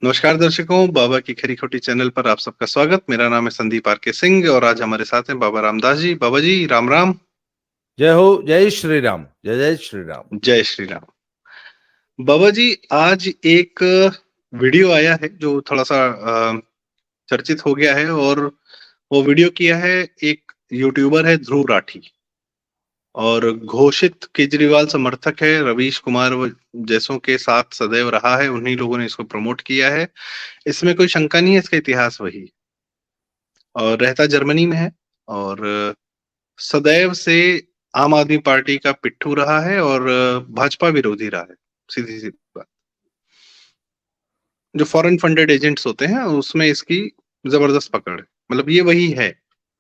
नमस्कार दर्शकों, बाबा की खरी खोटी चैनल पर आप सबका स्वागत। मेरा नाम है संदीप आर के सिंह और आज हमारे साथ हैं बाबा रामदास जी। बाबा जी राम राम। जय हो, जय श्री राम, जय जय श्री राम। जय श्री राम। बाबा जी, आज एक वीडियो आया है जो थोड़ा सा चर्चित हो गया है और वो वीडियो किया है एक यूट्यूबर है ध्रुव राठी और घोषित केजरीवाल समर्थक है। रवीश कुमार जैसों के साथ सदैव रहा है, उन्हीं लोगों ने इसको प्रमोट किया है। इसमें कोई शंका नहीं है, इसका इतिहास वही और रहता जर्मनी में है और सदैव से आम आदमी पार्टी का पिट्ठू रहा है और भाजपा विरोधी रहा है। सीधी सी बात, जो फॉरेन फंडेड एजेंट्स होते हैं उसमें इसकी जबरदस्त पकड़ है। मतलब ये वही है,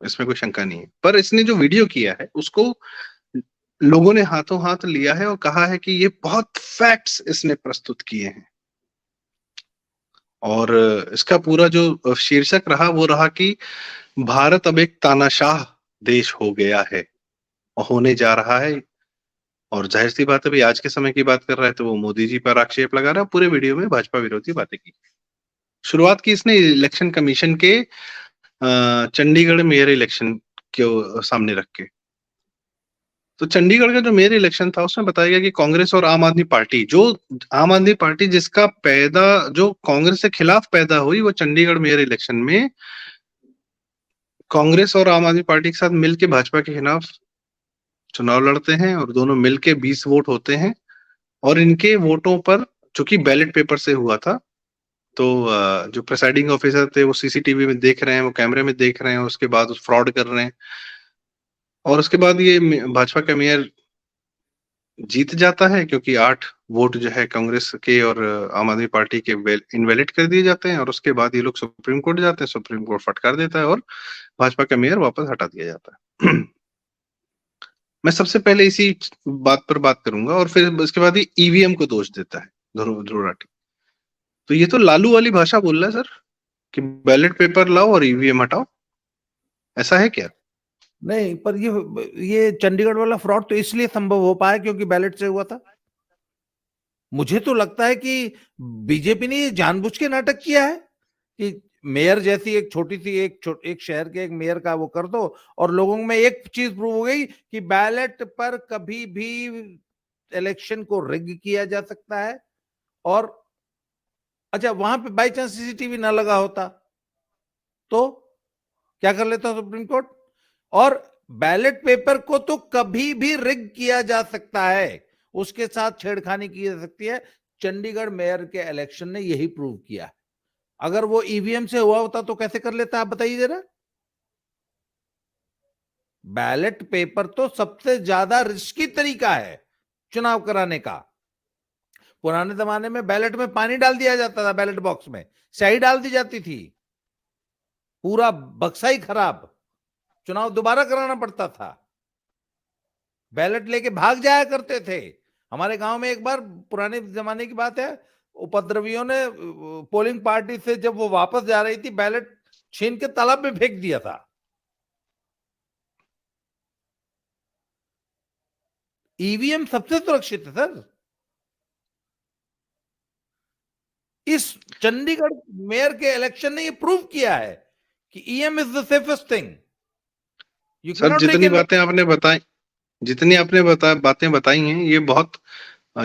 इसमें कोई शंका नहीं है। पर इसने जो वीडियो किया है उसको लोगों ने हाथों हाथ लिया है और कहा है कि ये बहुत फैक्ट्स इसने प्रस्तुत किए हैं। और इसका पूरा जो शीर्षक रहा वो रहा कि भारत अब एक तानाशाह देश हो गया है और होने जा रहा है। और जाहिर सी बात है, भाई आज के समय की बात कर रहा है तो वो मोदी जी पर आक्षेप लगा रहा है। पूरे वीडियो में भाजपा विरोधी बातें की। शुरुआत की इसने इलेक्शन कमीशन के चंडीगढ़ मेयर इलेक्शन के सामने रख के। तो चंडीगढ़ का जो मेयर इलेक्शन था उसमें बताया गया कि कांग्रेस और आम आदमी पार्टी, जो आम आदमी पार्टी जिसका पैदा जो कांग्रेस से खिलाफ पैदा हुई, वो चंडीगढ़ मेयर इलेक्शन में कांग्रेस और आम आदमी पार्टी के साथ मिलकर भाजपा के खिलाफ चुनाव लड़ते हैं और दोनों मिलके 20 वोट होते हैं। और इनके वोटों पर, चूंकि बैलेट पेपर से हुआ था, तो जो प्रिसाइडिंग ऑफिसर थे वो सीसीटीवी में देख रहे हैं, वो कैमरे में देख रहे हैं, उसके बाद उस फ्रॉड कर रहे हैं। और उसके बाद ये भाजपा का मेयर जीत जाता है क्योंकि 8 वोट जो है कांग्रेस के और आम आदमी पार्टी के इनवैलिड कर दिए जाते हैं। और उसके बाद ये लोग सुप्रीम कोर्ट जाते हैं, सुप्रीम कोर्ट फटकार देता है और भाजपा का मेयर वापस हटा दिया जाता है। मैं सबसे पहले इसी बात पर बात करूंगा और फिर उसके बाद ये ईवीएम को दोष देता है ध्रुव राठी। तो ये तो लालू वाली भाषा बोल रहा है सर, कि बैलेट पेपर लाओ और ईवीएम हटाओ। ऐसा है क्या? नहीं, पर ये चंडीगढ़ वाला फ्रॉड तो इसलिए संभव हो पाया क्योंकि बैलेट से हुआ था। मुझे तो लगता है कि बीजेपी ने ये जानबूझ के नाटक किया है कि मेयर जैसी एक छोटी सी एक शहर के एक मेयर का वो कर दो और लोगों में एक चीज प्रूव हो गई कि बैलेट पर कभी भी इलेक्शन को रिग किया जा सकता है। और अच्छा, वहां पे बाई चांस सीसीटीवी ना लगा होता तो क्या कर लेता सुप्रीम कोर्ट? और बैलेट पेपर को तो कभी भी रिग किया जा सकता है, उसके साथ छेड़खानी की जा सकती है। चंडीगढ़ मेयर के इलेक्शन ने यही प्रूव किया। अगर वो ईवीएम से हुआ होता तो कैसे कर लेता, आप बताइए जरा। बैलेट पेपर तो सबसे ज्यादा रिस्की तरीका है चुनाव कराने का। पुराने जमाने में बैलेट में पानी डाल दिया जाता था, बैलेट बॉक्स में स्याही डाल दी जाती थी, पूरा बक्सा ही खराब, चुनाव दोबारा कराना पड़ता था, बैलेट लेके भाग जाया करते थे। हमारे गांव में एक बार, पुराने जमाने की बात है, उपद्रवियों ने पोलिंग पार्टी से जब वो वापस जा रही थी बैलेट छीन के तालाब में फेंक दिया था। ईवीएम सबसे सुरक्षित है सर। इस चंडीगढ़ मेयर के इलेक्शन ने ये प्रूव किया है कि EM is the safest thing. You can sir, not take जितनी आपने बातें बताई हैं,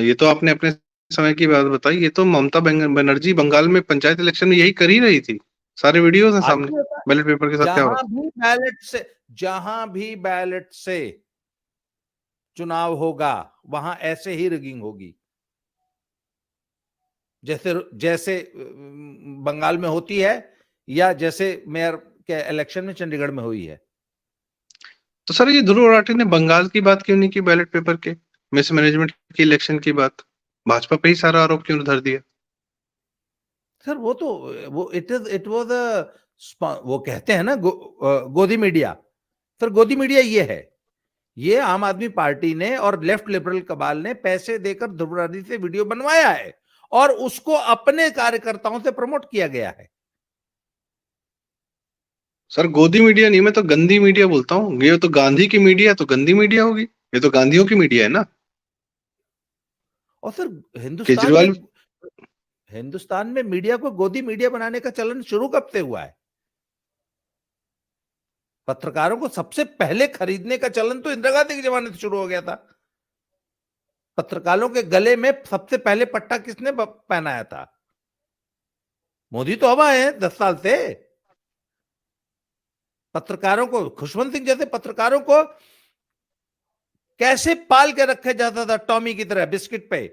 ये तो आपने अपने समय की बात बताई। ये तो ममता बनर्जी बंगाल में पंचायत इलेक्शन में यही कर ही रही थी। सारे वीडियोस हैं सामने, बैलेट पेपर के साथ क्या हो रहा है। जहां भी बैलेट से चुनाव होगा वहां ऐसे ही रिगिंग होगी, जैसे जैसे बंगाल में होती है या जैसे मेयर के इलेक्शन में चंडीगढ़ में हुई है। तो सर, ये ध्रुव राठी ने बंगाल की बात क्यों नहीं की, बैलेट पेपर के मिसमैनेजमेंट की इलेक्शन की बात? भाजपा पे ही सारा आरोप क्यों धर दिया? सर वो इट वाज वो कहते हैं ना गोदी मीडिया। सर गोदी मीडिया ये है, ये आम आदमी पार्टी ने और लेफ्ट लिबरल कबाल ने पैसे देकर ध्रुव राठी से वीडियो बनवाया है और उसको अपने कार्यकर्ताओं से प्रमोट किया गया है। सर गोदी मीडिया नहीं, मैं तो गंदी मीडिया बोलता हूँ। ये तो गांधी की मीडिया है तो गंदी मीडिया होगी, ये तो गांधियों की मीडिया है ना। और सर हिंदुस्तान में केजरीवाल हिंदुस्तान में मीडिया को गोदी मीडिया बनाने का चलन शुरू कब से हुआ है? पत्रकारों को सबसे पहले खरीदने का चलन तो इंदिरा गांधी के जमाने से शुरू हो गया था। पत्रकारों के गले में सबसे पहले पट्टा किसने पहनाया था? मोदी तो अब आए हैं 10 साल से। पत्रकारों को, खुशवंत सिंह जैसे पत्रकारों को कैसे पाल के रखा जाता था टॉमी की तरह बिस्किट पे।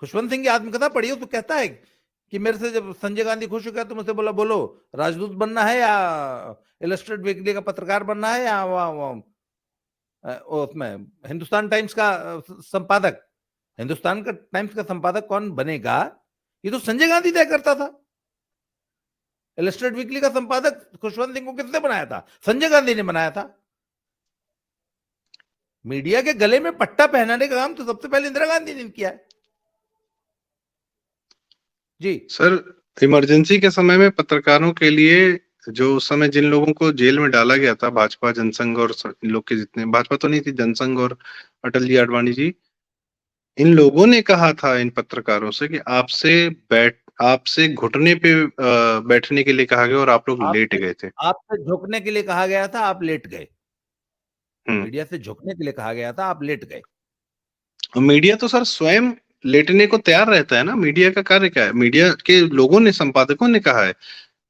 खुशवंत सिंह की आत्मकथा पढ़िए तो कहता है कि मेरे से जब संजय गांधी खुश हो गया तो मुझसे बोला, बोलो राजदूत बनना है या इलस्ट्रेटेड वीकली का पत्रकार बनना है या उसमें हिंदुस्तान टाइम्स का संपादक। हिंदुस्तान का टाइम्स का संपादक कौन बनेगा ये तो संजय गांधी तय करता था। इलस्ट्रेटेड वीकली का संपादक खुशवंत सिंह को किसने बनाया था? संजय गांधी ने बनाया था। मीडिया के गले में पट्टा पहनाने का काम तो सबसे पहले इंदिरा गांधी ने किया है। जी सर, इमरजेंसी के समय में पत्रकारों के लिए जो उस समय जिन लोगों को जेल में डाला गया था, भाजपा जनसंघ और इन लोग के जितने, भाजपा तो नहीं थी, जनसंघ और अटल जी आडवाणी जी, इन लोगों ने कहा था इन पत्रकारों से कि आपसे घुटने पे बैठने के लिए कहा गया और आप लोग लेट गए थे। आपसे झुकने के लिए कहा गया था, आप लेट गए। हम्म। मीडिया से झुकने के लिए कहा गया था, आप लेट गए। और मीडिया तो सर स्वयं लेटने को तैयार रहता है ना। मीडिया का कार्य क्या है? मीडिया के लोगों ने, संपादकों ने कहा है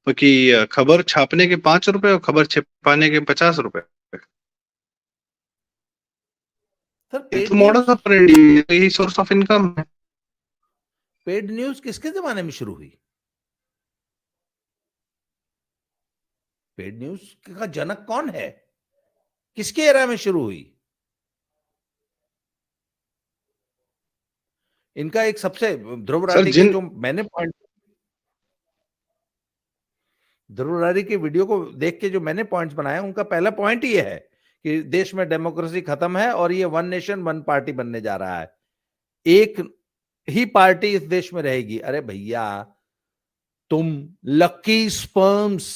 कि खबर छापने के 5 रुपए और खबर छिपाने के 50 रुपए। सर ये पेड तो न्यूज, मॉडस ऑपरेंडी है, यही सोर्स ऑफ इनकम है। पेड न्यूज किसके जमाने में शुरू हुई? पेड न्यूज का जनक कौन है? किसके एरा में शुरू हुई? इनका एक सबसे, ध्रुव सर राठी के जो मैंने पॉइंट, ध्रुव राठी के वीडियो को देख के जो मैंने पॉइंट्स बनाए, उनका पहला पॉइंट ये है कि देश में डेमोक्रेसी खत्म है और ये वन नेशन वन पार्टी बनने जा रहा है। एक ही पार्टी इस देश में रहेगी। अरे भैया, तुम लकी स्पर्म्स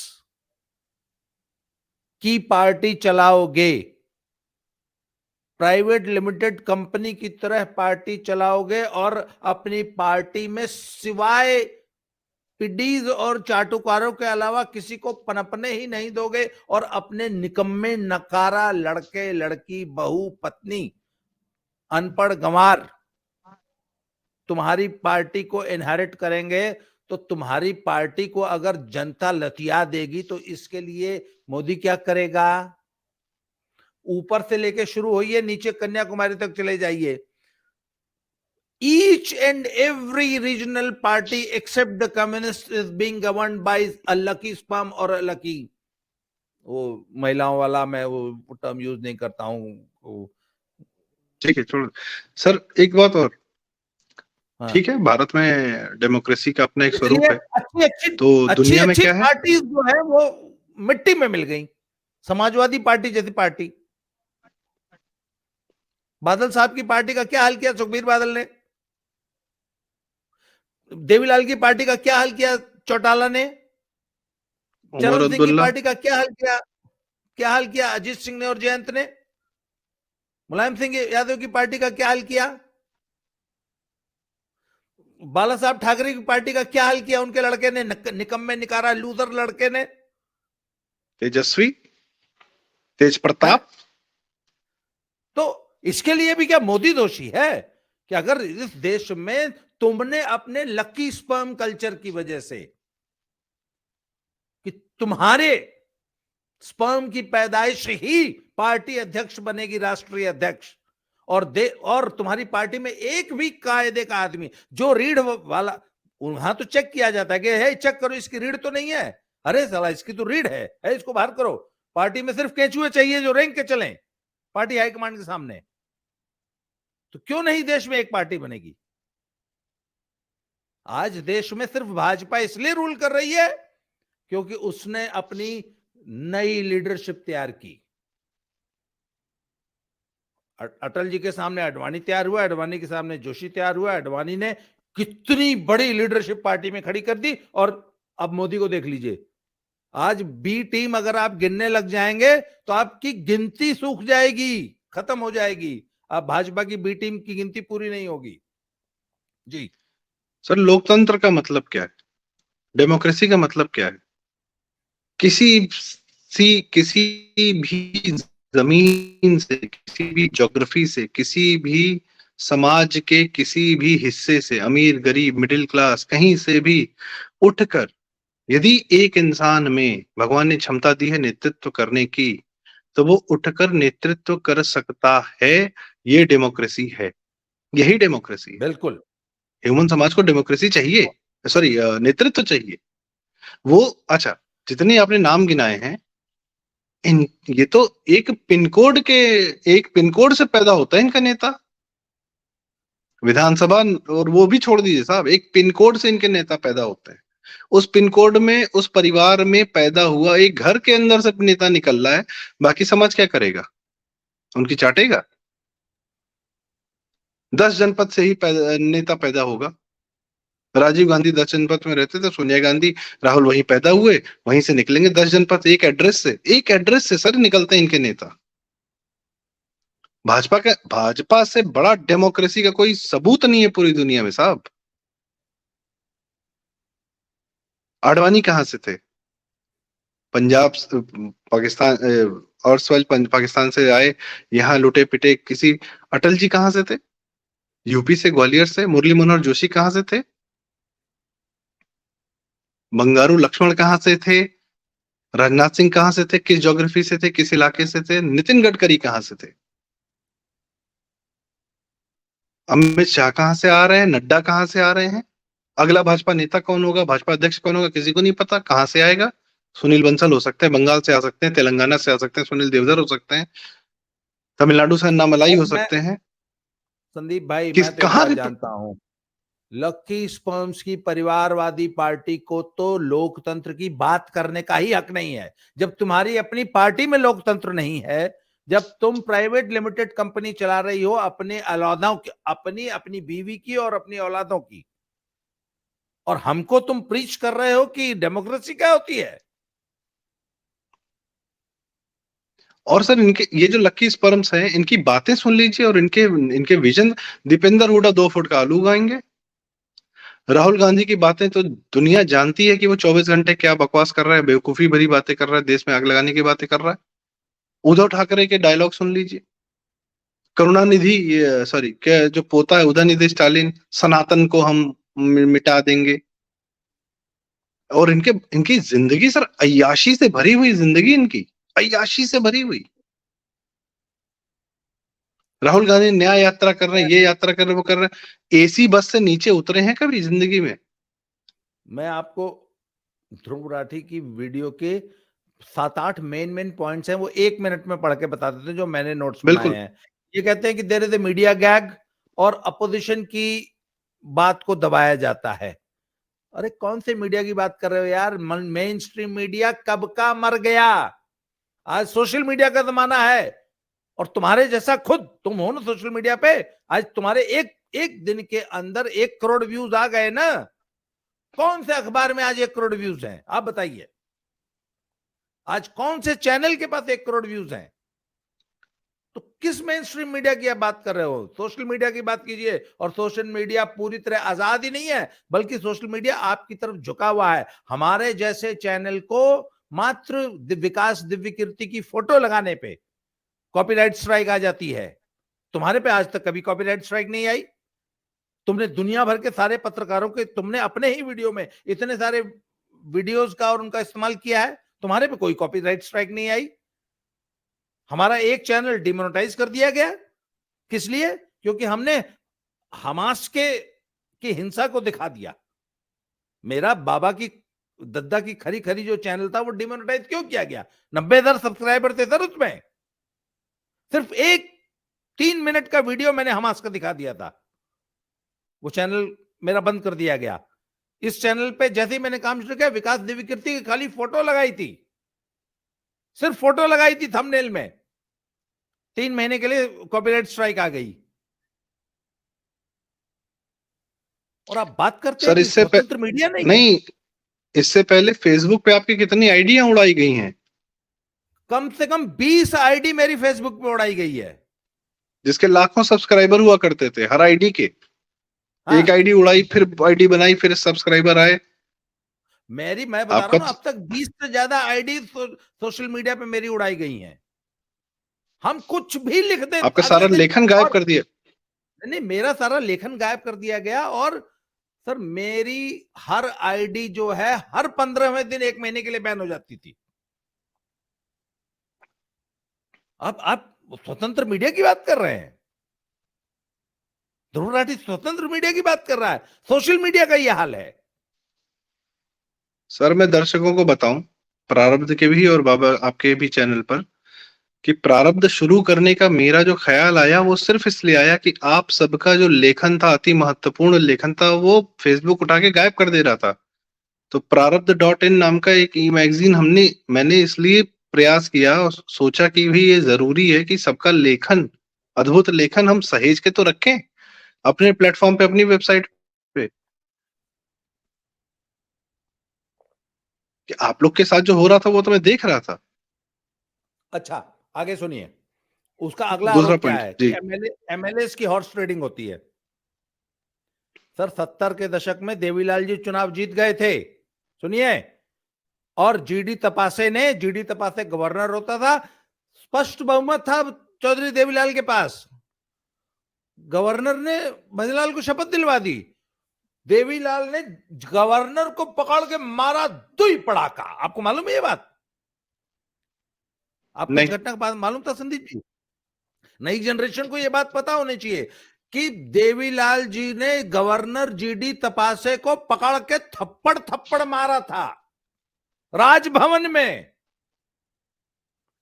की पार्टी चलाओगे, प्राइवेट लिमिटेड कंपनी की तरह पार्टी चलाओगे और अपनी पार्टी में सिवाय पिडीज और चाटुकारों के अलावा किसी को पनपने ही नहीं दोगे और अपने निकम्मे नकारा लड़के लड़की बहू पत्नी अनपढ़ गंवार तुम्हारी पार्टी को इनहेरिट करेंगे। तो तुम्हारी पार्टी को अगर जनता लतिया देगी तो इसके लिए मोदी क्या करेगा? ऊपर से लेके शुरू होइए, नीचे कन्याकुमारी तक चले जाइए। Each and every regional party except the communist is being governed by a lucky sperm or a lucky, वो महिलाओं वाला मैं वो टर्म यूज नहीं करता हूं। ठीक है, छोड़ सर। एक बात और, हाँ। ठीक है, भारत में डेमोक्रेसी का अपना एक स्वरूप है, अच्छी अच्छी तो दुनिया में क्या है? पार्टी जो है वो मिट्टी में मिल गई। समाजवादी पार्टी जैसी पार्टी, बादल साहब की पार्टी का क्या हाल किया सुखबीर बादल ने? देवीलाल की पार्टी का क्या हाल किया चौटाला ने? चरण सिंह की पार्टी का क्या हाल किया? क्या हाल किया अजीत सिंह ने और जयंत ने? मुलायम सिंह यादव की पार्टी का क्या हाल किया? बाला साहब ठाकरे की पार्टी का क्या हाल किया उनके लड़के ने, निकम्मे निकारा लूजर लड़के ने? तेजस्वी, तेज प्रताप। तो इसके लिए भी क्या मोदी दोषी है कि अगर इस देश में तुमने अपने लकी स्पर्म कल्चर की वजह से, कि तुम्हारे स्पर्म की पैदाइश ही पार्टी अध्यक्ष बनेगी, राष्ट्रीय अध्यक्ष, और तुम्हारी पार्टी में एक भी कायदे का आदमी जो रीढ़ वाला, वहां तो चेक किया जाता है कि है चेक करो इसकी रीढ़ तो नहीं है, अरे साला इसकी तो रीढ़ है इसको बाहर करो। पार्टी में सिर्फ केंचुए चाहिए जो रेंग के चलें पार्टी हाईकमांड के सामने। तो क्यों नहीं देश में एक पार्टी बनेगी? आज देश में सिर्फ भाजपा इसलिए रूल कर रही है क्योंकि उसने अपनी नई लीडरशिप तैयार की। अटल जी के सामने आडवाणी तैयार हुआ, आडवाणी के सामने जोशी तैयार हुआ। आडवाणी ने कितनी बड़ी लीडरशिप पार्टी में खड़ी कर दी, और अब मोदी को देख लीजिए। आज बी टीम अगर आप गिनने लग जाएंगे तो आपकी गिनती सूख जाएगी, खत्म हो जाएगी। अब भाजपा की बी टीम की गिनती पूरी नहीं होगी। जी सर लोकतंत्र का मतलब क्या है, डेमोक्रेसी का मतलब क्या है? किसी भी जमीन से, किसी भी ज्योग्राफी से, किसी भी समाज के किसी भी हिस्से से, अमीर गरीब मिडिल क्लास कहीं से भी उठकर यदि एक इंसान में भगवान ने क्षमता दी है नेतृत्व करने की, तो वो उठकर नेतृत्व कर सकता है। ये डेमोक्रेसी है, यही डेमोक्रेसी है। बिल्कुल। ह्यूमन समाज को डेमोक्रेसी चाहिए, सॉरी नेतृत्व चाहिए। वो अच्छा, जितने आपने नाम गिनाए हैं, इन ये तो एक पिन कोड से पैदा होता है इनका नेता। विधानसभा और वो भी छोड़ दीजिए साहब, एक पिन कोड से इनके नेता पैदा होते हैं। उस पिन कोड में, उस परिवार में पैदा हुआ एक घर के अंदर से नेता निकल रहा है, बाकी समाज क्या करेगा? उनकी चाटेगा? 10 जनपद से ही नेता पैदा होगा। राजीव गांधी 10 जनपद में रहते थे, सोनिया गांधी, राहुल वहीं पैदा हुए, वहीं से निकलेंगे 10 जनपद। एक एड्रेस से सर निकलते हैं इनके नेता। भाजपा से बड़ा डेमोक्रेसी का कोई सबूत नहीं है पूरी दुनिया में साहब। आडवाणी कहां से थे? पंजाब, पाकिस्तान, और पाकिस्तान से आए, यहाँ लुटे पिटे किसी। अटल जी कहां से थे? यूपी से, ग्वालियर से। मुरली मनोहर जोशी कहां से थे? बंगारू लक्ष्मण कहां से थे? राजनाथ सिंह कहां से थे? किस ज्योग्राफी से थे, किस इलाके से थे? नितिन गडकरी कहां से थे? अमित शाह कहां से आ रहे हैं? नड्डा कहां से आ रहे हैं? अगला भाजपा नेता कौन होगा, भाजपा अध्यक्ष कौन होगा, किसी को नहीं पता। कहां से आएगा? सुनील बंसल हो सकते हैं, बंगाल से आ सकते हैं, तेलंगाना से आ सकते हैं, सुनील देवधर हो सकते हैं, तमिलनाडु से अन्नामलाई हो मैं सकते हैं। संदीप भाई, किस मैं तो एक कहां बात से? जानता हूं, लक्की स्पर्म्स की परिवारवादी पार्टी को तो लोकतंत्र की बात करने का ही हक नहीं है। जब तुम्हारी अपनी पार्टी में लोकतंत्र नहीं है, जब तुम प्राइवेट लिमिटेड कंपनी चला रही हो अपने औलादों की, अपनी अपनी बीवी की और अपनी औलादों की, और हमको तुम प्रीच कर रहे हो कि डेमोक्रेसी क्या होती है। और सर इनके ये जो लक्की स्पर्म्स हैं, इनकी बातें सुन लीजिए और इनके इनके विजन। दीपेंद्र हुडा 2 फुट का आलू उगाएंगे। राहुल गांधी की बातें तो दुनिया जानती है कि वो 24 घंटे क्या बकवास कर रहा है, बेवकूफी भरी बातें कर रहा है, देश में आग लगाने की बातें कर रहा है। उद्धव ठाकरे के डायलॉग सुन लीजिए। करुणानिधि, ये सॉरी, क्या जो पोता है उदयनिधि स्टालिन, सनातन को हम मिटा देंगे। और इनके इनकी जिंदगी सर अय्याशी से भरी हुई जिंदगी, इनकी अय्याशी से भरी हुई। राहुल गांधी न्याय यात्रा कर रहे हैं, ये यात्रा कर रहे हैं, वो कर रहे हैं। एसी बस से नीचे उतरे हैं कभी जिंदगी में? मैं आपको ध्रुव राठी की वीडियो के 7-8 मेन पॉइंट्स हैं, वो 1 मिनट में पढ़ के बता देते हैं जो मैंने नोट्स बनाए बिल्कुल। हैं। ये कहते हैं कि there is a media gag और अपोजिशन की बात को दबाया जाता है। अरे कौन से मीडिया की बात कर रहे हो यार? मेन स्ट्रीम मीडिया कब का मर गया। आज सोशल मीडिया का जमाना है, और तुम्हारे जैसा खुद तुम हो ना सोशल मीडिया पे, आज तुम्हारे एक एक दिन के अंदर 1 करोड़ व्यूज आ गए ना। कौन से अखबार में आज 1 करोड़ व्यूज हैं, आप बताइए। आज कौन से चैनल के पास 1 करोड़ व्यूज हैं? तो किस मेन स्ट्रीम मीडिया की आप बात कर रहे हो? सोशल मीडिया की बात कीजिए। और सोशल मीडिया पूरी तरह आजाद ही नहीं है, बल्कि सोशल मीडिया आपकी तरफ झुका हुआ है। हमारे जैसे चैनल को मात्र विकास दिव्य कीर्ति की फोटो लगाने पे कॉपीराइट स्ट्राइक आ जाती है। तुम्हारे पे आज तक कभी कॉपीराइट स्ट्राइक नहीं आई। तुमने दुनिया भर के सारे पत्रकारों के, तुमने अपने ही वीडियो में इतने सारे वीडियोस का और उनका इस्तेमाल किया है, तुम्हारे पे कोई कॉपीराइट स्ट्राइक नहीं आई। हमारा एक चैनल डिमोनेटाइज कर दिया गया, किस लिए? क्योंकि हमने हमास की हिंसा को दिखा दिया। मेरा बाबा की दद्दा की खरी खरी जो चैनल था वो डिमोनेटाइज क्यों किया गया? 90,000 सब्सक्राइबर थे सर उसमें। सिर्फ एक 3 मिनट का वीडियो मैंने हमास का दिखा दिया था, वो चैनल मेरा बंद कर दिया गया। इस चैनल पे जैसे ही मैंने काम शुरू किया, विकास दिव्य कीर्ति की खाली फोटो लगाई थी, सिर्फ फोटो लगाई थी थंबनेल में, 3 महीने के लिए कॉपीराइट स्ट्राइक आ गई। और आप बात करते हैं सर कि स्वतंत्र मीडिया नहीं है। नहीं, इससे पहले फेसबुक पे आपकी कितनी आइडियां उड़ाई गई हैं, कम से कम 20 आईडी मेरी फेसबुक पे उड़ाई गई है। जिसके लाखों सब्सक्राइबर हुआ करते थे हर आईडी के। हाँ, एक आईडी उड़ाई, फिर आईडी बनाई, फिर सब्सक्राइबर आए। मैं बता रहा आपका हूं, अब तक 20 से ज्यादा आईडी सोशल मीडिया पे मेरी उड़ाई गई हैं। हम कुछ भी लिख दे आपका अगले सारा दिन, लेखन गायब और कर दिया। नहीं, मेरा सारा लेखन गायब कर दिया गया। और सर, मेरी हर आईडी जो है हर 15वें दिन 1 महीने के लिए बैन हो जाती थी। अब आप स्वतंत्र मीडिया की बात कर रहे हैं? ध्रुव राठी स्वतंत्र मीडिया की बात कर रहा है, सोशल मीडिया का यह हाल है। सर मैं दर्शकों को बताऊं, प्रारब्ध के भी और बाबा आपके भी चैनल पर, कि प्रारब्ध शुरू करने का मेरा जो ख्याल आया वो सिर्फ इसलिए आया कि आप सबका जो लेखन था, अति महत्वपूर्ण लेखन था, वो फेसबुक उठा के गायब कर दे रहा था। तो प्रारब्ध इन नाम का एक ई मैगजीन मैंने इसलिए प्रयास किया और सोचा कि भी ये जरूरी है कि सबका लेखन, अद्भुत लेखन हम सहेज के तो रखें अपने प्लेटफॉर्म पे, अपनी वेबसाइट पे। कि आप लोग के साथ जो हो रहा था वो तो मैं देख रहा था। अच्छा, आगे सुनिए। उसका अगला दूसरा आरोप क्या पॉइंट है कि जी। एमएलए की हॉर्स ट्रेडिंग होती है। सर, 70 के दशक में देवीलाल जी चुनाव जीत गए थे, सुनिए, और जीडी तपासे गवर्नर होता था, स्पष्ट बहुमत था चौधरी देवीलाल के पास। गवर्नर ने मणिलाल को शपथ दिलवा दी। देवीलाल ने गवर्नर को पकड़ के मारा, दुई पड़ाका। आपको मालूम है ये बात? आपको इस नहीं, घटना का बाद मालूम था संदीप जी? नई जनरेशन को यह बात पता होनी चाहिए कि देवीलाल जी ने गवर्नर जीडी तपासे को पकड़ के थप्पड़ थप्पड़ मारा था राजभवन में,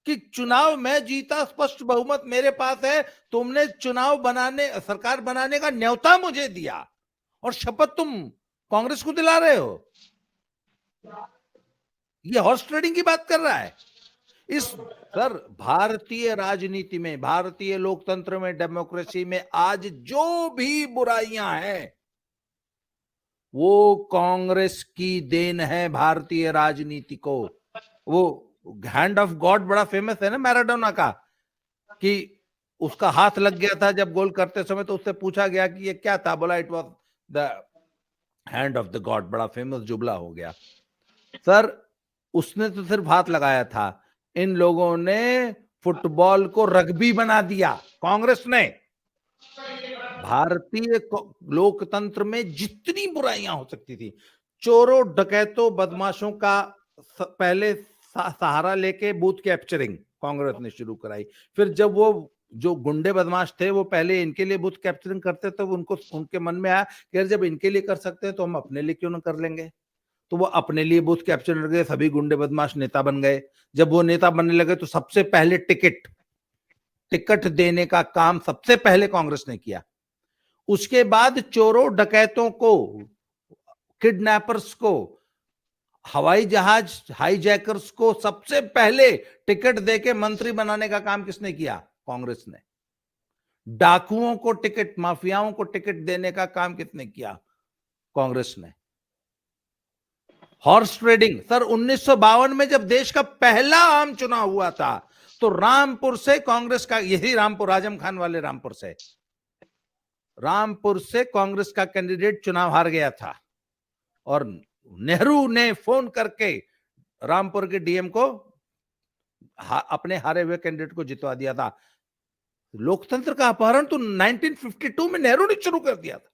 कि चुनाव मैं जीता, स्पष्ट बहुमत मेरे पास है, तुमने चुनाव बनाने, सरकार बनाने का न्योता मुझे दिया, और शपथ तुम कांग्रेस को दिला रहे हो। ये हॉर्स ट्रेडिंग की बात कर रहा है। सर, भारतीय राजनीति में, भारतीय लोकतंत्र में, डेमोक्रेसी में आज जो भी बुराइयां हैं वो कांग्रेस की देन है भारतीय राजनीति को। वो हैंड ऑफ गॉड बड़ा फेमस है ना मैराडोना का, कि उसका हाथ लग गया था जब गोल करते समय, तो उससे पूछा गया कि ये क्या था, बोला it was the hand of the God. बड़ा फेमस जुमला हो गया। सर, उसने तो सिर्फ हाथ लगाया था, इन लोगों ने फुटबॉल को रग्बी बना दिया, कांग्रेस ने। भारतीय लोकतंत्र में जितनी बुराइयां हो सकती थी, चोरों डकैतों बदमाशों का पहले सहारा लेके बूथ कैप्चरिंग कांग्रेस ने शुरू कराई। फिर जब वो जो गुंडे बदमाश थे वो पहले इनके लिए बूथ कैप्चरिंग करते थे, उनको उनके मन में आया कि जब इनके लिए कर सकते हैं तो हम अपने लिए क्यों ना कर लेंगे। तो वो अपने लिए बूथ कैप्चर कर गए, सभी गुंडे बदमाश नेता बन गए। जब वो नेता बनने लगे तो सबसे पहले टिकट देने का काम सबसे पहले कांग्रेस ने किया। उसके बाद चोरों डकैतों को, किडनैपर्स को, हवाई जहाज हाईजैकर्स को सबसे पहले टिकट देके मंत्री बनाने का काम किसने किया? कांग्रेस ने। डाकुओं को टिकट, माफियाओं को टिकट देने का काम किसने किया? कांग्रेस ने। हॉर्स ट्रेडिंग, सर 1952 में जब देश का पहला आम चुनाव हुआ था तो रामपुर से कांग्रेस का, यही रामपुर, आजम खान वाले रामपुर से कांग्रेस का कैंडिडेट चुनाव हार गया था, और नेहरू ने फोन करके रामपुर के डीएम को अपने हारे हुए कैंडिडेट को जितवा दिया था। लोकतंत्र का अपहरण तो 1952 में नेहरू ने शुरू कर दिया था।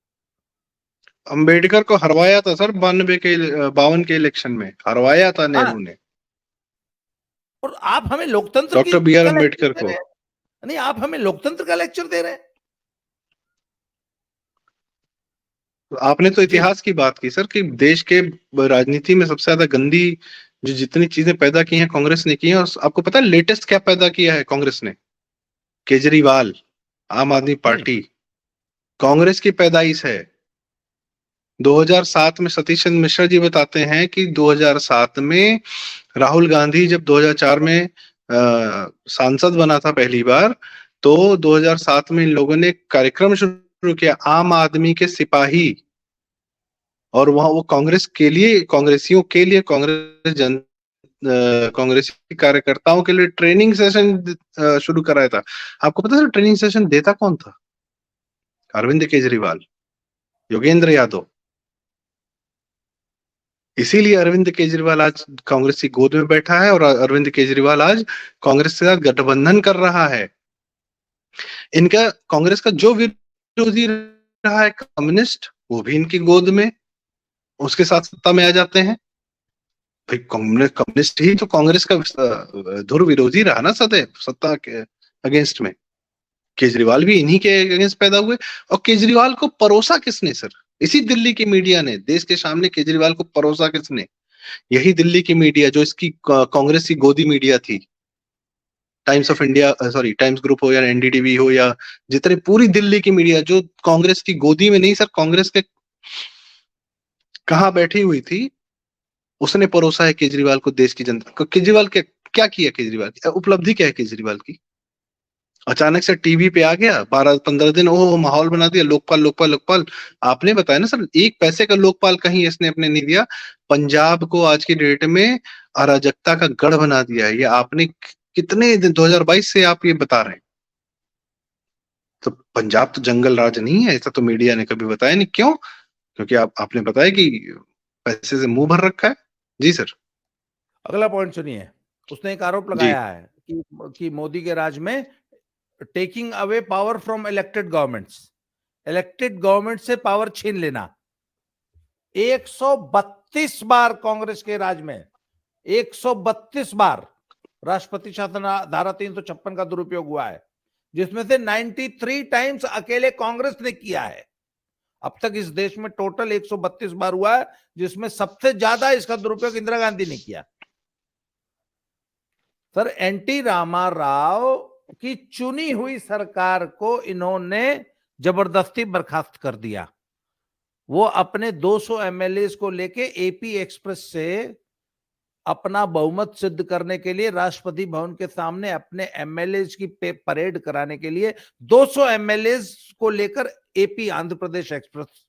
अंबेडकर को हरवाया था सर, 52 के इलेक्शन में हरवाया था नेहरू ने। और आप हमें लोकतंत्र डॉक्टर बी आर अम्बेडकर को। नहीं, आप हमें लोकतंत्र का लेक्चर दे रहे हैं। आपने तो इतिहास की बात की सर, कि देश के राजनीति में सबसे ज्यादा गंदी जो जितनी चीजें पैदा की हैं कांग्रेस ने की हैं। और आपको पता है लेटेस्ट क्या पैदा किया है कांग्रेस ने? केजरीवाल, आम आदमी पार्टी, कांग्रेस की पैदाइश है। 2007 में सतीश चंद्र मिश्रा जी बताते हैं कि 2007 में राहुल गांधी जब 2004 में सांसद बना था पहली बार, तो 2007 में इन लोगों ने कार्यक्रम शुरू किया, आम आदमी के सिपाही। और वहां वो कांग्रेस के लिए, कांग्रेसियों के लिए, कांग्रेसी कार्यकर्ताओं के लिए ट्रेनिंग सेशन शुरू कराया था। आपको पता है ट्रेनिंग सेशन देता कौन था? अरविंद केजरीवाल। योगेंद्र यादव। इसीलिए अरविंद केजरीवाल आज कांग्रेस की गोद में बैठा है और अरविंद केजरीवाल आज कांग्रेस के साथ गठबंधन कर रहा है। इनका कांग्रेस का जो विरोधी रहा है कम्युनिस्ट, वो भी इनकी गोद में उसके साथ सत्ता में आ जाते हैं। भाई कम्युनिस्ट ही तो कांग्रेस का धुर विरोधी रहा ना सदैव सत्ता के अगेंस्ट में। केजरीवाल भी इन्हीं के अगेंस्ट पैदा हुए। और केजरीवाल को परोसा किसने सर? इसी दिल्ली की मीडिया ने देश के सामने केजरीवाल को परोसा किसने? यही दिल्ली की मीडिया जो इसकी कांग्रेस की गोदी मीडिया थी। Times of India, sorry times group हो या एनडीटीवी हो या जितने पूरी दिल्ली की मीडिया जो कांग्रेस की गोदी में नहीं सर, कांग्रेस के कहाँ बैठी हुई थी, उसने परोसा है केजरीवाल को देश की जनता को। केजरीवाल क्या क्या किया? केजरीवाल की उपलब्धि क्या है केजरीवाल की? अचानक से टीवी पे आ गया, 12-15 दिन ओह माहौल बना दिया, लोकपाल लोकपाल लोकपाल। आपने बताया ना सर, एक पैसे का लोकपाल कहीं इसने अपने नहीं दिया। पंजाब को आज की डेट में अराजकता का गढ़ बना दिया है। ये आपने कितने दिन 2022 से आप ये बता रहे हैं। तो पंजाब तो जंगल राज नहीं है, ऐसा तो मीडिया ने कभी बताया नहीं। क्यों? क्योंकि आपने बताया कि पैसे से मुंह भर रखा है। जी सर। अगला पॉइंट सुनिए। उसने एक आरोप जी। लगाया है कि मोदी के राज में taking away power from elected government से पावर छीन लेना। 132 बार कांग्रेस के राज में 132 बार राष्ट्रपति शासन धारा 356 का दुरुपयोग हुआ है, जिसमें से 93 टाइम्स अकेले कांग्रेस ने किया है। अब तक इस देश में टोटल 132 बार हुआ है, जिसमें सबसे ज्यादा इसका दुरुपयोग इंदिरा गांधी ने किया। सर, एनटी रामाराव की चुनी हुई सरकार को इन्होंने जबरदस्ती बर्खास्त कर दिया। वो अपने 200 एमएलए को लेके एपी एक्सप्रेस से अपना बहुमत सिद्ध करने के लिए राष्ट्रपति भवन के सामने अपने एमएलए की परेड कराने के लिए 200 एमएलए को लेकर एपी आंध्र प्रदेश एक्सप्रेस,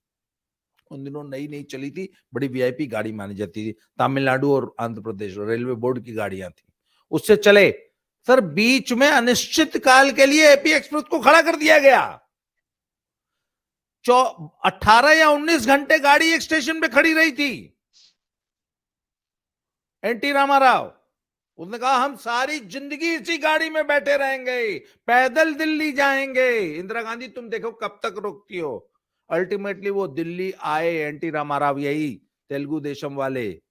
उन दिनों नई नई चली थी, बड़ी वीआईपी गाड़ी मानी जाती थी, तमिलनाडु और आंध्र प्रदेश रेलवे बोर्ड की गाड़ियां थी, उससे चले। सर, बीच में अनिश्चित काल के लिए एपी एक्सप्रेस को खड़ा कर दिया गया। 18 या 19 घंटे गाड़ी एक स्टेशन पे खड़ी रही थी। एनटी रामाराव, उसने कहा हम सारी जिंदगी इसी गाड़ी में बैठे रहेंगे, पैदल दिल्ली जाएंगे। इंदिरा गांधी तुम देखो कब तक रोकती हो। अल्टीमेटली वो दिल्ली आए, एनटी रामाराव, यही तेलुगु देशम वाले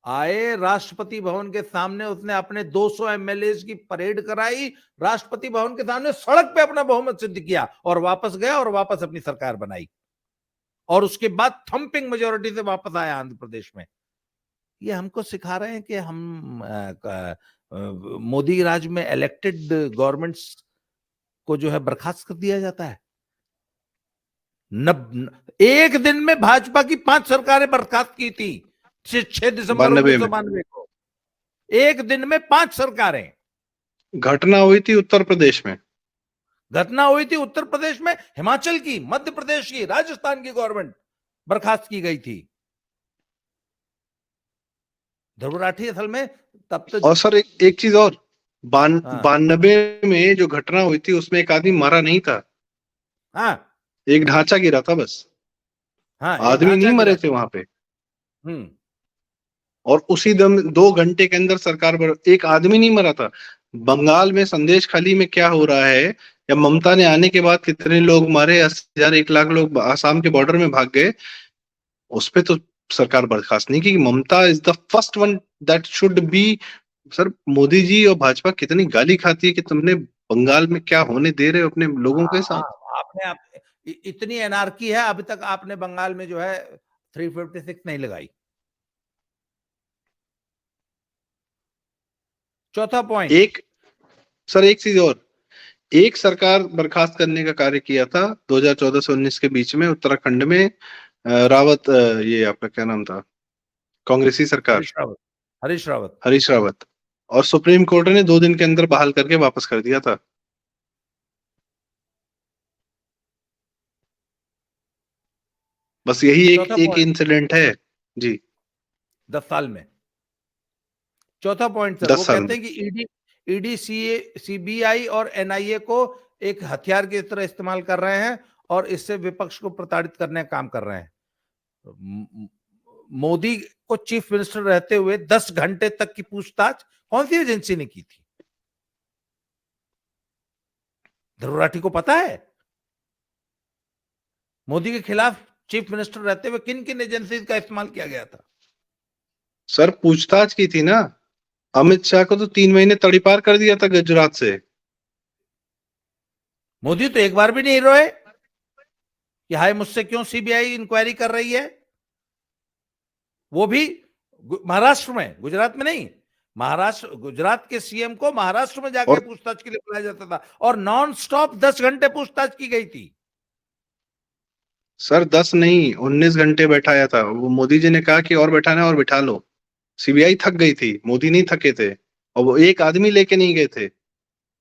आए, राष्ट्रपति भवन के सामने उसने अपने 200 एमएलए की परेड कराई, राष्ट्रपति भवन के सामने सड़क पे अपना बहुमत सिद्ध किया और वापस गया और वापस अपनी सरकार बनाई। और उसके बाद थंपिंग मेजोरिटी से वापस आया आंध्र प्रदेश में। ये हमको सिखा रहे हैं कि हम मोदी राज में इलेक्टेड गवर्नमेंट्स को जो है बर्खास्त कर दिया जाता है। एक दिन में भाजपा की 5 सरकारें बर्खास्त की थी 6 दिसंबर 1992 को। एक दिन में 5 सरकारें। घटना हुई थी उत्तर प्रदेश में, उत्तर प्रदेश में, हिमाचल की, मध्य प्रदेश की, राजस्थान की गवर्नमेंट बर्खास्त की गई थी। ध्रुव राठी असल में तब तो। और सर एक चीज और, 92 में जो घटना हुई थी उसमें एक आदमी मरा नहीं था। हाँ, एक ढांचा गिरा था बस। हाँ, आदमी नहीं मरे थे वहां पे। और उसी दम 2 घंटे के अंदर सरकार पर एक आदमी नहीं मरा था। बंगाल में संदेश खाली में क्या हो रहा है, या ममता ने आने के बाद कितने लोग मारे, 80,000 1 लाख लोग आसाम के बॉर्डर में भाग गए, उस पे तो सरकार बर्खास्त नहीं की। Mamata is the first one that should be. Sir, Modi ji और भाजपा कितनी गाली खाती है कि तुमने बंगाल में क्या होने दे रहे हो अपने लोगों के साथ। आपने इतनी एनार्की है, अभी तक आपने बंगाल में जो है 356 नहीं लगाई। चौथा पॉइंट, एक चीज और, एक सरकार बर्खास्त करने का कार्य किया था 2014 से 19 के बीच में उत्तराखंड में, रावत, ये आपका क्या नाम था, कांग्रेसी सरकार, हरीश रावत। और सुप्रीम कोर्ट ने 2 दिन के अंदर बहाल करके वापस कर दिया था। बस यही एक इंसिडेंट है जी, 10 साल में। चौथा पॉइंट सर, वो कहते हैं कि ईडी सीबीआई और एनआईए को एक हथियार की तरह इस्तेमाल कर रहे हैं और इससे विपक्ष को प्रताड़ित करने का काम कर रहे हैं। मोदी को चीफ मिनिस्टर रहते हुए 10 घंटे तक की पूछताछ कौन सी एजेंसी ने की थी? ध्रुव राठी को पता है मोदी के खिलाफ चीफ मिनिस्टर रहते हुए किन किन एजेंसी का इस्तेमाल किया गया था? सर पूछताछ की थी ना, अमित शाह को तो 3 महीने तड़ीपार कर दिया था गुजरात से। मोदी तो एक बार भी नहीं रोए कि हाय मुझसे क्यों सीबीआई इंक्वायरी कर रही है। वो भी महाराष्ट्र में, गुजरात में नहीं। महाराष्ट्र, गुजरात के सीएम को महाराष्ट्र में जाके पूछताछ के लिए बुलाया जाता था और नॉन स्टॉप 10 घंटे पूछताछ की गई थी। सर 10 नहीं 19 घंटे बैठाया था। वो मोदी जी ने कहा कि और बैठाना है और बिठा लो। सीबीआई थक गई थी, मोदी नहीं थके थे, और वो एक आदमी लेके नहीं गए थे।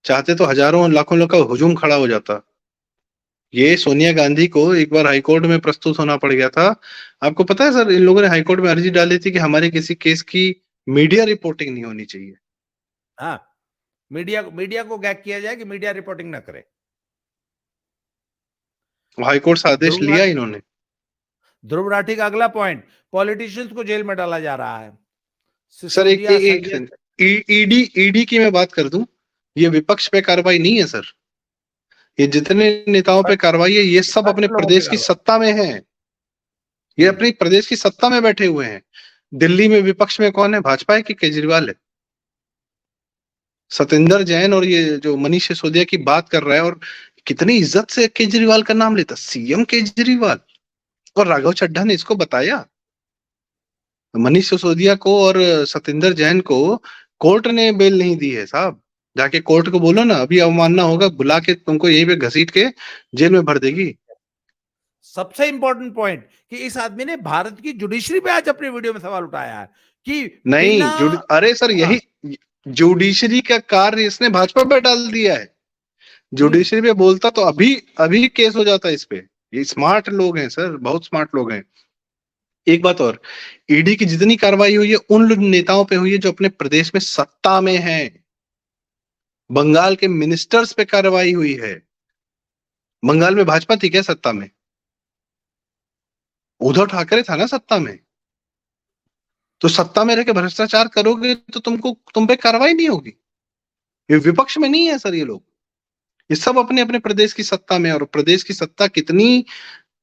चाहते तो हजारों लाखों लोग का हुजूम खड़ा हो जाता। ये सोनिया गांधी को एक बार हाईकोर्ट में प्रस्तुत होना पड़ गया था। आपको पता है सर, इन लोगों ने हाईकोर्ट में अर्जी डाली थी कि हमारे किसी केस की मीडिया रिपोर्टिंग नहीं होनी चाहिए। हाँ, मीडिया को गैग किया जाए कि मीडिया रिपोर्टिंग ना करे। हाईकोर्ट से आदेश लिया इन्होंने। ध्रुव राठी का अगला पॉइंट, पॉलिटिशियंस को जेल में डाला जा रहा है। सर एक ईडी की मैं बात कर दूं, ये विपक्ष पे कार्रवाई नहीं है सर। ये जितने नेताओं पे कार्रवाई है ये सब अपने प्रदेश की सत्ता में है। ये अपने प्रदेश की सत्ता में बैठे हुए हैं। दिल्ली में विपक्ष में कौन है? भाजपा है कि केजरीवाल है? सतेंद्र जैन और ये जो मनीष सिसोदिया की बात कर रहा है, और कितनी इज्जत से केजरीवाल का नाम लेता, सीएम केजरीवाल। और राघव चड्ढा ने इसको बताया, मनीष सिसोदिया को और सतेंद्र जैन को कोर्ट ने बेल नहीं दी है साहब। जाके कोर्ट को बोलो ना, अभी अवमानना होगा, बुला के तुमको यहीं पे घसीट के जेल में भर देगी। सबसे इंपॉर्टेंट पॉइंट कि इस आदमी ने भारत की जुडिशरी पे आज अपने वीडियो में सवाल उठाया है कि नहीं अरे सर यही जुडिशरी का कार्य इसने भाजपा पे डाल दिया है। जुडिशरी पे बोलता तो अभी अभी केस हो जाता इस पे। ये स्मार्ट लोग हैं सर, बहुत स्मार्ट लोग हैं। एक बात और, ईडी की जितनी कार्रवाई हुई है उन नेताओं पे हुई है जो अपने प्रदेश में सत्ता में हैं। बंगाल के मिनिस्टर्स पे कार्रवाई हुई है। बंगाल में भाजपा थी क्या सत्ता में? उद्धव ठाकरे था ना सत्ता में। तो सत्ता में रह के भ्रष्टाचार करोगे तो तुम पे कार्रवाई नहीं होगी। ये विपक्ष में नहीं है सर ये लोग। ये सब अपने अपने प्रदेश की सत्ता में, और प्रदेश की सत्ता कितनी,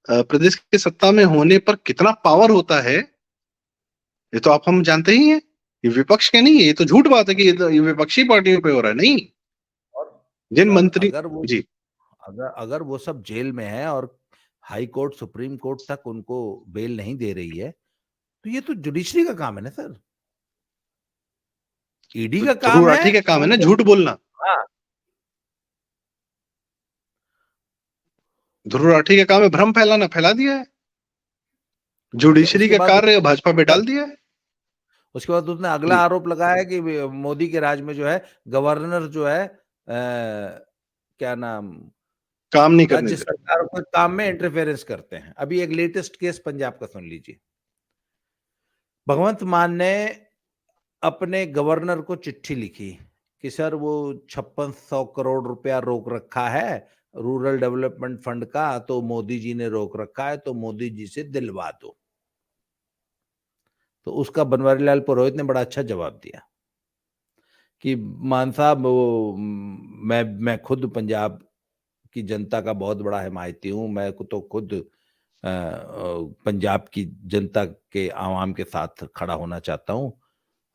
प्रदेश की सत्ता में होने पर कितना पावर होता है ये तो आप हम जानते ही हैं। ये विपक्ष के नहीं है, ये तो झूठ बात है कि ये विपक्षी पार्टियों पे हो रहा है। नहीं, जिन मंत्री जी, अगर वो सब जेल में है और हाई कोर्ट सुप्रीम कोर्ट तक उनको बेल नहीं दे रही है तो ये तो जुडिशरी का काम है ना सर। ईडी का काम है, राठी का काम है ना झूठ बोलना। हाँ। ध्रुव राठी का काम है भ्रम फैलाना, फैला दिया है। जुडिशरी का कार्य भाजपा पे डाल दिया है। उसके बाद उसने अगला आरोप लगाया कि मोदी के राज में जो है गवर्नर जो है क्या नाम, काम नहीं करने, राज्य सरकार के काम में इंटरफेरेंस करते हैं। अभी एक लेटेस्ट केस पंजाब का सुन लीजिए। भगवंत मान ने अपने गवर्नर को चिट्ठी लिखी कि सर वो 5600 करोड़ रुपया रोक रखा है रूरल डेवलपमेंट फंड का, तो मोदी जी ने रोक रखा है, तो मोदी जी से दिलवा दो। तो उसका बनवारी लाल पुरोहित ने बड़ा अच्छा जवाब दिया कि मान साहब मैं खुद पंजाब की जनता का बहुत बड़ा हिमायती हूं। मैं तो खुद पंजाब की जनता के आवाम के साथ खड़ा होना चाहता हूं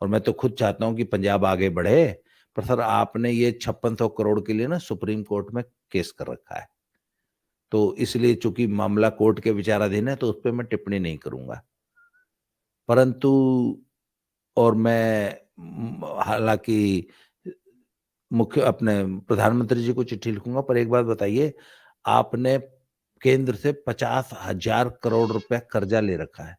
और मैं तो खुद चाहता हूं कि पंजाब आगे बढ़े। पर सर आपने ये 5600 करोड़ के लिए ना सुप्रीम कोर्ट में केस कर रखा है, तो इसलिए चूंकि मामला कोर्ट के विचाराधीन है तो उस पर मैं टिप्पणी नहीं करूंगा। परंतु और मैं हालांकि मुख्य अपने प्रधानमंत्री जी को चिट्ठी लिखूंगा, पर एक बात बताइए, आपने केंद्र से 50,000 करोड़ रुपया कर्जा ले रखा है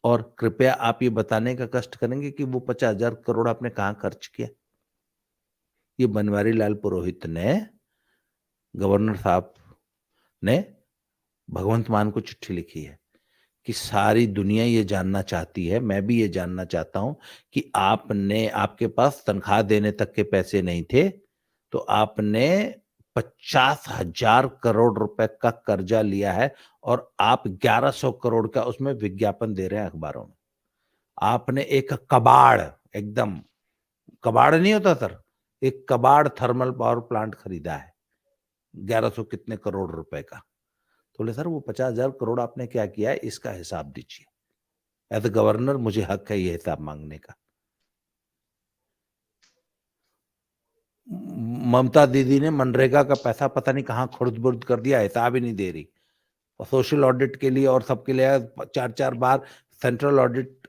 और कृपया आप ये बताने का कष्ट करेंगे कि वो 50,000 करोड़ आपने कहां खर्च किया। ये बनवारी लाल पुरोहित ने, गवर्नर साहब ने भगवंत मान को चिट्ठी लिखी है कि सारी दुनिया ये जानना चाहती है, मैं भी ये जानना चाहता हूं कि आपने, आपके पास तनख्वाह देने तक के पैसे नहीं थे तो आपने 50,000 करोड़ रुपए का कर्जा लिया है और आप 1100 करोड़ का उसमें विज्ञापन दे रहे हैं अखबारों में। आपने एक कबाड़, एकदम कबाड़ नहीं होता सर, एक कबाड़ थर्मल पावर प्लांट खरीदा है 1100 कितने करोड़ रुपए का। तो बोले सर वो 50,000 करोड़ आपने क्या किया है, इसका हिसाब दीजिए। एज गवर्नर मुझे हक है ये हिसाब मांगने का। ममता दीदी ने मनरेगा का पैसा पता नहीं कहां खुर्द बुर्द कर दिया, हिसाब ही नहीं दे रही। और सोशल ऑडिट के लिए और सबके लिए 4-4 बार सेंट्रल ऑडिट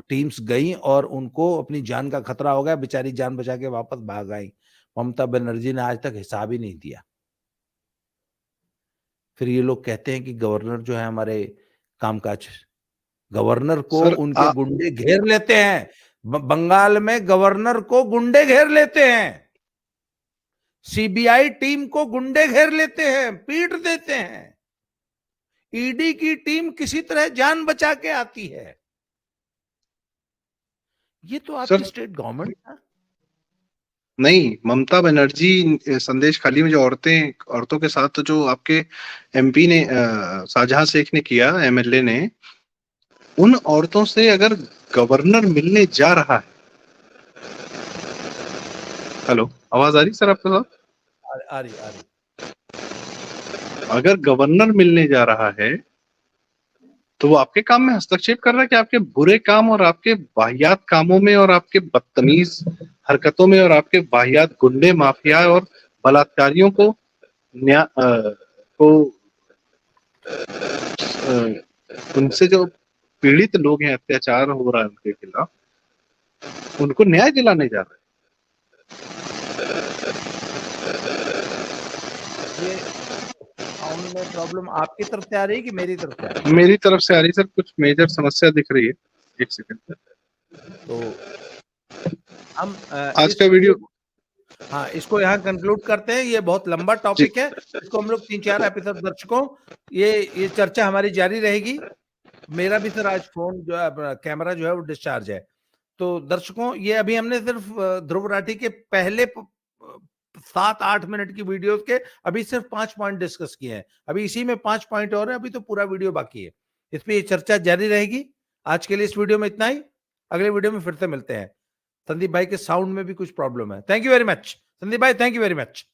टीम्स गई और उनको अपनी जान का खतरा हो गया, बेचारी जान बचा के वापस भाग आई। ममता बनर्जी ने आज तक हिसाब ही नहीं दिया। फिर ये लोग कहते हैं कि गवर्नर जो है हमारे कामकाज, गवर्नर को सर उनके गुंडे घेर लेते हैं। बंगाल में गवर्नर को गुंडे घेर लेते हैं, सीबीआई टीम को गुंडे घेर लेते हैं, पीट देते हैं। ईडी की टीम किसी तरह जान बचा के आती है। ये तो आपकी स्टेट गवर्नमेंट था। नहीं, ममता बनर्जी संदेश खाली में जो औरतों के साथ जो आपके एमपी ने शाहजहां शेख ने किया, एमएलए ने, उन औरतों से अगर गवर्नर मिलने जा रहा है, हेलो आवाज आ रही सर आपके साथ? आ रही। अगर गवर्नर मिलने जा रहा है तो वो आपके काम में हस्तक्षेप कर रहा है कि आपके बुरे काम और आपके वाहियात कामों में और आपके बदतमीज हरकतों में और आपके वाहियात गुंडे माफिया और बलात्कारियों को उनसे जो पीड़ित लोग हैं, अत्याचार हो रहा है उनके खिलाफ, उनको न्याय दिलाने जा रहा है। ये साउंड में प्रॉब्लम आपकी तरफ से आ रही है कि मेरी तरफ से आ रही है? मेरी तरफ से आ रही सर, कुछ मेजर समस्या दिख रही है। एक सेकंड। तो हम आज का वीडियो, हाँ, इसको यहाँ कंक्लूड करते हैं। ये बहुत लंबा टॉपिक है, इसको हम लोग 3-4 एपिसोड, दर्शकों ये चर्चा हमारी जारी रहेगी। मेरा भी सर आज फोन जो है, कैमरा जो है वो डिस्चार्ज है। तो दर्शकों ये अभी हमने सिर्फ ध्रुव राठी के पहले 7-8 मिनट की वीडियोस के अभी सिर्फ 5 पॉइंट डिस्कस किए हैं। अभी इसी में 5 पॉइंट और है, अभी तो पूरा वीडियो बाकी है। इस पे ये चर्चा जारी रहेगी। आज के लिए इस वीडियो में इतना ही, अगले वीडियो में फिर से मिलते हैं। संदीप भाई के साउंड में भी कुछ प्रॉब्लम है। Thank you very much Sandeep भाई, थैंक यू वेरी मच।